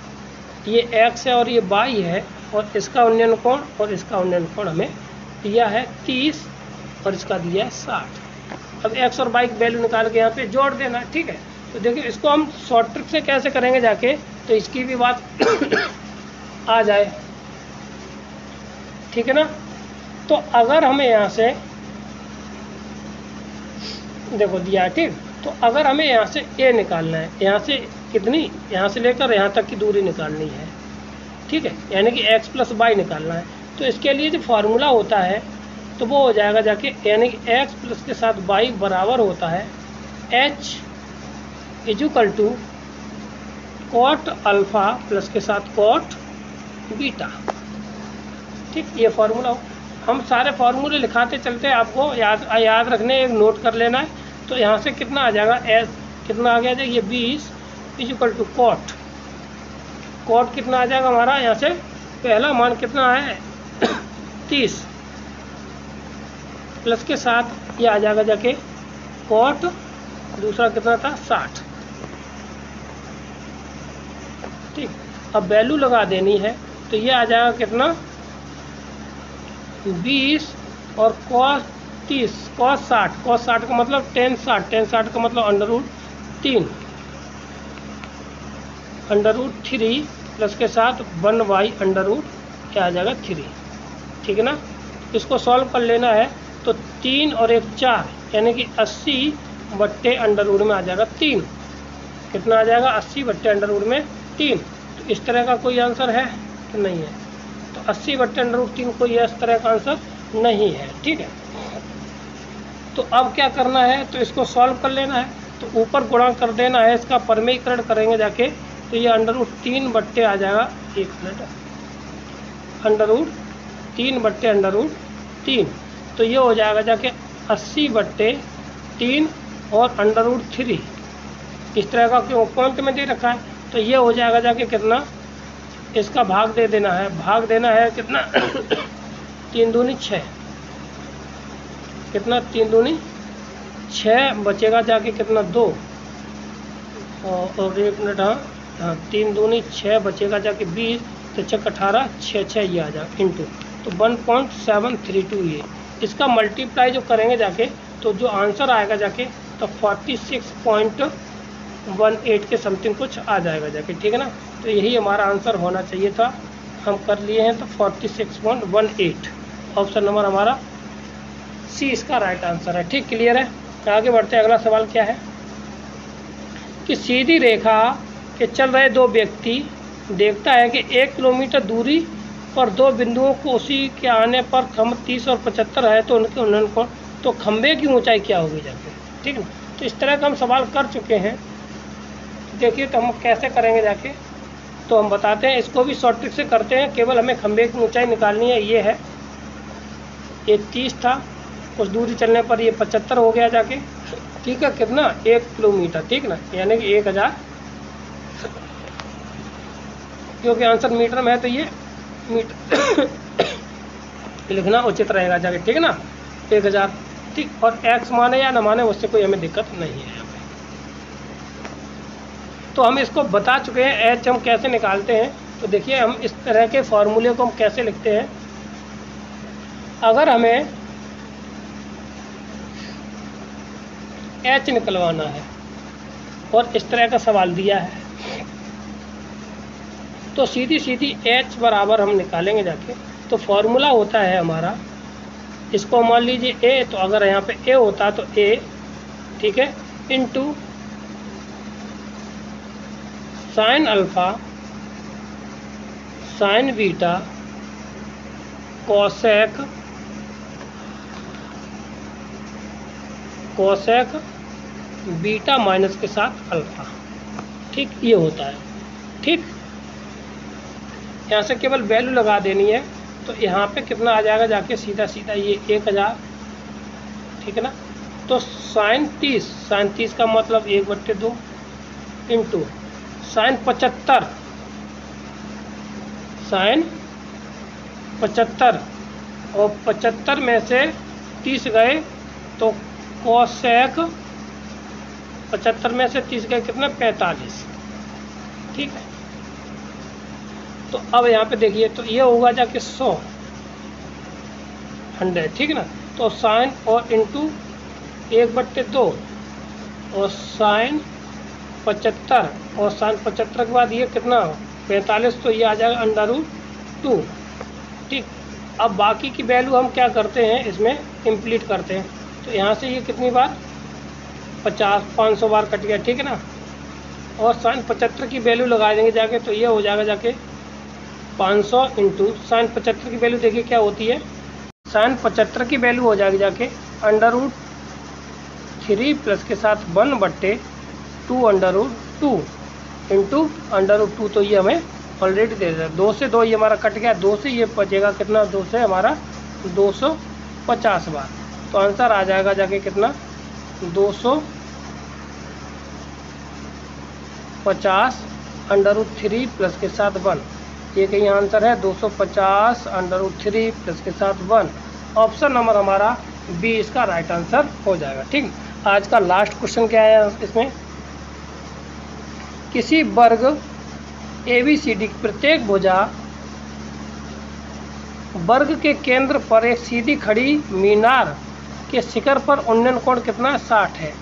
ये x है और ये y है, और इसका उन्नयन कोण और इसका उन्नयन कोण हमें दिया है 30 और इसका दिया है 60। अब x और y की वैल्यू निकाल के यहाँ पे जोड़ देना, ठीक है। तो देखिए इसको हम शॉर्ट ट्रिक से कैसे करेंगे जाके, तो इसकी भी बात आ जाए, ठीक है ना। तो अगर हमें यहाँ से देखो दिया है, ठीक। तो अगर हमें यहाँ से a निकालना है, यहाँ से कितनी, यहाँ से लेकर यहाँ तक की दूरी निकालनी है, ठीक है, यानी कि x प्लस वाई निकालना है। तो इसके लिए जो फार्मूला होता है तो वो हो जाएगा जाके, यानी कि x प्लस के साथ y बराबर होता है H equal to cot alpha plus के साथ कॉट बीटा। ठीक, ये फार्मूला हो। हम सारे फार्मूले लिखाते चलते हैं, आपको याद रखने, एक नोट कर लेना है। तो यहाँ से कितना आ जाएगा, एस कितना आ गया, ये 20 इजुकल टू कॉट, कॉट कितना आ जाएगा हमारा, यहाँ से पहला मान कितना है 30 प्लस के साथ ये आ जाएगा जाके कॉट, दूसरा कितना था 60। ठीक, अब वैल्यू लगा देनी है, तो ये आ जाएगा कितना 20 और कॉस 30 कॉस 60 का मतलब टेन 60 का मतलब √3 √3 प्लस के साथ 1/√, क्या आ जाएगा 3। ठीक है ना, इसको सॉल्व कर लेना है। तो 3 और 1 4, यानी कि 80 बट्टे √, में आ जाएगा 3। कितना आ जाएगा 80 बट्टे √, में 3। तो इस तरह का कोई आंसर है कि नहीं है, तो 80 बट्टे √3 कोई इस तरह का आंसर नहीं है। ठीक है, तो अब क्या करना है, तो इसको सॉल्व कर लेना है। तो ऊपर गुणा कर देना है, इसका परमीकरण करेंगे जाके, तो ये √3 बट्टे आ जाएगा, 1 मिनट, √3 बट्टे √3, तो ये हो जाएगा जाके 80 बट्टे 3 और √3, इस तरह का क्यों पॉइंट में दे रखा है। तो ये हो जाएगा जाके कितना, इसका भाग दे देना है, भाग देना है कितना 3 दूनी 6, कितना 3 दूनी 6, बचेगा जाके कितना 2 और 1 मिनट, हाँ 3 दूनी 6, बचेगा जाके 20, तो 6 18, 6 ये आ जाएगा इंटू, तो 1.732 ये। इसका मल्टीप्लाई जो करेंगे जाके, तो जो आंसर आएगा जाके, तो 46.18 के समथिंग कुछ आ जाएगा जाके। ठीक है ना, तो यही हमारा आंसर होना चाहिए था, हम कर लिए हैं। तो 46.18 ऑप्शन नंबर हमारा सी इसका राइट आंसर है। ठीक, क्लियर है। आगे बढ़ते हैं, अगला सवाल क्या है कि सीधी रेखा के चल रहे दो व्यक्ति देखता है कि 1 किलोमीटर दूरी पर दो बिंदुओं को उसी के आने पर खम्भ 30 और 75 है, तो उनको तो खंभे की ऊंचाई क्या होगी जाके। ठीक है, तो इस तरह का हम सवाल कर चुके हैं। देखिए तो हम कैसे करेंगे जाके, तो हम बताते हैं, इसको भी शॉर्ट ट्रिक से करते हैं। केवल हमें खंभे की ऊंचाई निकालनी है। ये है, ये 30 था, कुछ दूरी चलने पर ये 75 हो गया जाके। ठीक है, कितना 1 किलोमीटर, ठीक ना, यानी कि 1000, क्योंकि आंसर मीटर में है तो ये मीटर लिखना उचित रहेगा जाके। ठीक है ना, 1000। ठीक, और x माने या न माने उससे कोई हमें दिक्कत नहीं है। तो हम इसको बता चुके हैं, h हम कैसे निकालते हैं। तो देखिए हम इस तरह के फॉर्मूले को हम कैसे लिखते हैं। अगर हमें h निकलवाना है और इस तरह का सवाल दिया है, तो सीधी सीधी h बराबर हम निकालेंगे जाके। तो फॉर्मूला होता है हमारा, इसको मान लीजिए a, तो अगर यहाँ पे a होता तो a, ठीक है, into sine alpha sine beta cosec beta minus के साथ अल्फ़ा। ठीक, ये होता है। ठीक, यहाँ से केवल वैल्यू लगा देनी है। तो यहाँ पे कितना आ जाएगा जाके, सीधा सीधा ये 1000। ठीक है ना, तो साइन 30 का मतलब 1/2 इंटू साइन 75 और 75 में से 30 गए तो कोसेक 75 में से 30 गए कितना 45। ठीक है, तो अब यहाँ पे देखिए, तो ये होगा जाके 100 ठीक है ना। तो साइन और इंटू 1/2 और साइन 75 और साइन 75 के बाद ये कितना 45, तो ये आ जाएगा √2। ठीक, अब बाकी की वैल्यू हम क्या करते हैं, इसमें इम्प्लीट करते हैं। तो यहाँ से ये कितनी बार 500 बार कट गया। ठीक है ना, और साइन 75 की वैल्यू लगा देंगे जाके, तो ये हो जाएगा जाके 500 इंटू साइन 75 की वैल्यू देखिए क्या होती है। साइन 75 की वैल्यू हो जाएगी जाके 3 प्लस के साथ 1/2 इंटू √2, तो ये हमें ऑलरेडी दे दिया। 2 से 2 ये हमारा कट गया, 2 से ये बचेगा कितना, 2 से हमारा 250 बार। तो आंसर आ जाएगा जाके कितना, 250 √3 प्लस के साथ 1। ये कहीं आंसर है 250 √3 प्लस के साथ 1। ऑप्शन नंबर हमारा बी इसका राइट आंसर हो जाएगा। ठीक, आज का लास्ट क्वेश्चन क्या है इसमें, किसी वर्ग ABCD की प्रत्येक भुजा वर्ग के केंद्र पर एक सीधी खड़ी मीनार के शिखर पर उन्नयन कोण कितना 60 है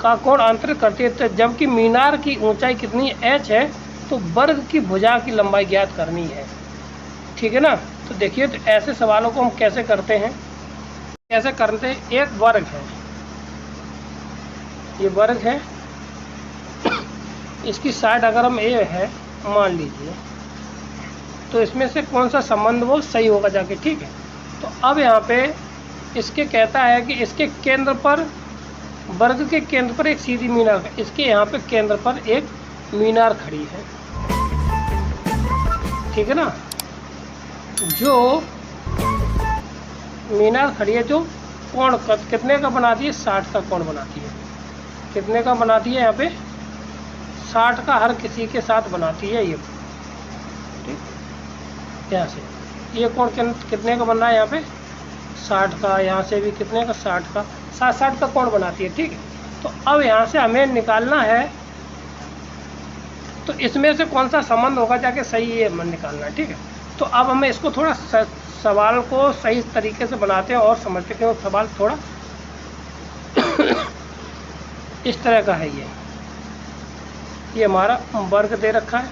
का कोण अंतरित करती है। तो जबकि मीनार की ऊंचाई कितनी h है, तो वर्ग की भुजा की लंबाई ज्ञात करनी है। ठीक है ना। तो देखिए, तो ऐसे सवालों को हम कैसे करते हैं, कैसे करते हैं। एक वर्ग है, ये वर्ग है, इसकी साइड अगर हम ए है मान लीजिए, तो इसमें से कौन सा संबंध वो सही होगा जाके। ठीक है, तो अब यहाँ पे इसके कहता है कि इसके केंद्र पर, वर्ग के केंद्र पर एक सीधी मीनार, इसके यहाँ पे केंद्र पर एक मीनार खड़ी है। ठीक है ना, जो मीनार खड़ी है, जो कोण कितने का बनाती है, 60 का कोण बनाती है। कितने का बनाती है, यहाँ पे 60 का हर किसी के साथ बनाती है ये। ठीक, यहाँ से ये कोण कितने का बन रहा है, यहाँ पे 60 का, यहाँ से भी कितने का 60 का, 60 का कोण बनाती है। ठीक है, तो अब यहाँ से हमें निकालना है, तो इसमें से कौन सा संबंध होगा जाके सही, ये निकालना है। ठीक है, तो अब हमें इसको थोड़ा सवाल को सही तरीके से बनाते हैं और समझते हैं। सवाल थोड़ा इस तरह का है। ये हमारा वर्ग दे रखा है।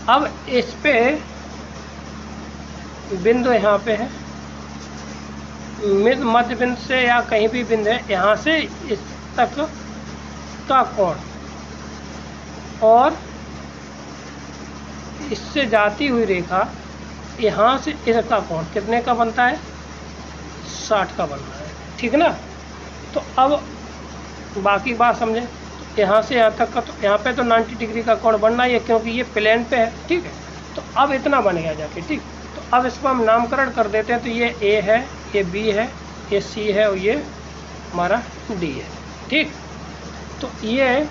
अब इस पे बिंदु यहाँ पे है, मध्य बिंदु से या कहीं भी बिंदु है, यहाँ से इस तक का कोण और इससे जाती हुई रेखा यहाँ से इसका कोण कितने का बनता है, 60 का बनता है। ठीक है ना। तो अब बाकी बात समझें, यहाँ से यहाँ तक का, तो यहाँ पे तो 90 डिग्री का कोण बनना ही है क्योंकि ये प्लेन पे है। ठीक है, तो अब इतना बन गया जाके। ठीक, तो अब इसको हम नामकरण कर देते हैं। तो ये A है, ये B है, ये C है और ये हमारा D है। ठीक, तो ये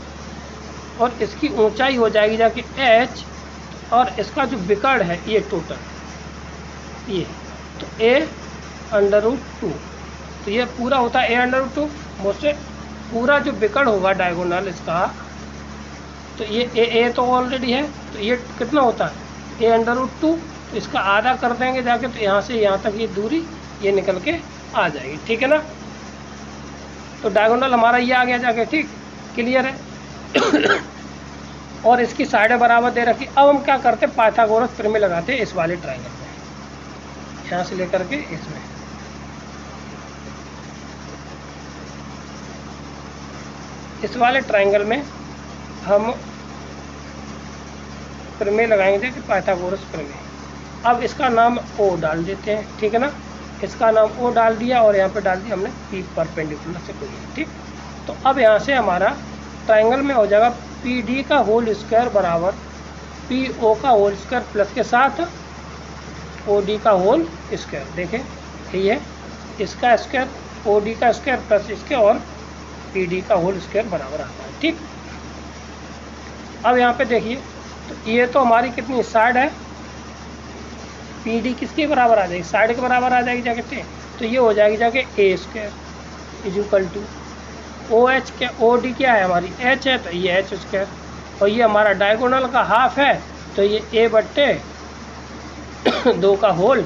और इसकी ऊंचाई हो जाएगी जाके h, और इसका जो विकर्ण है ये टोटल ये, तो A√2, तो ये पूरा होता है A√2। मुझसे पूरा जो विकर्ण होगा डायगोनल इसका, तो ये A तो ऑलरेडी है, तो ये कितना होता है A√2, तो इसका आधा कर देंगे जाके, तो यहाँ से यहाँ तक ये दूरी ये निकल के आ जाएगी। ठीक है ना। तो डायगोनल हमारा ये आ गया जाके। ठीक, क्लियर है। और इसकी साइडें बराबर दे रखी। अब हम क्या करते हैं, पाइथागोरस प्रमेय लगाते हैं इस वाले ट्रायंगल में, यहाँ से लेकर के इसमें। इस वाले ट्रायंगल में हम प्रमेय लगाएंगे कि पाइथागोरस प्रमेय। अब इसका नाम O डाल देते हैं। ठीक है ना, इसका नाम O डाल दिया और यहाँ पे डाल दिया हमने P परपेंडिकुलर से कोई। ठीक, तो अब यहाँ से हमारा ट्रायंगल में हो जाएगा PD का होल स्क्वायर बराबर PO का होल स्क्वायर प्लस के साथ OD का होल स्क्वायर। देखें, ये इसका स्क्वायर, OD का स्क्वायर प्लस इसके और PD का होल स्क्वायर बराबर आता है। ठीक, अब यहाँ पे देखिए, तो ये तो हमारी कितनी साइड है, PD किसके बराबर आ जाएगी, साइड के बराबर आ जाएगी जाके। तो ये हो जाएगी जाके A² = OH क्या, OD क्या है हमारी H है, तो ये H², और ये हमारा डायगोनल का हाफ है, तो ये A/2 का होल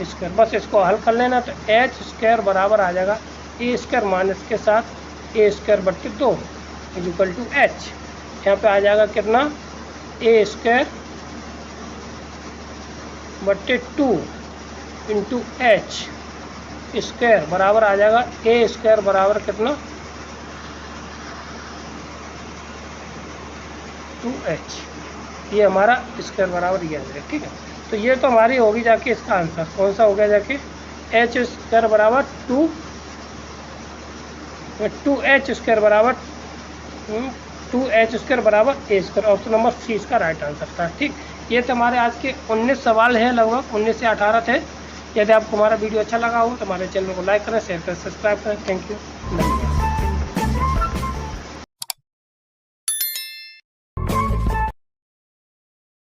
स्क्वायर। बस इसको हल कर लेना, तो H² बराबर आ जाएगा A² माइनस के साथ A² / 2 = H। यहाँ पे आ जाएगा कितना, A² / 2 इंटू H² बराबर आ जाएगा A² बराबर कितना, 2H। ये हमारा स्क्वायर बराबर ये आ जाएगा। ठीक है, तो ये तो हमारी होगी जाके इसका आंसर कौन सा हो गया जाके, H² बराबर 2 2h² बराबर 2h² बराबर a²। ऑप्शन नंबर सी इसका राइट आंसर था। ठीक, ये तो हमारे आज के 19 सवाल हैं, लगभग 19 से 18 थे। यदि आपको हमारा वीडियो अच्छा लगा हो तो हमारे चैनल को लाइक करें, शेयर करें, सब्सक्राइब करें। थैंक यू, धन्यवाद।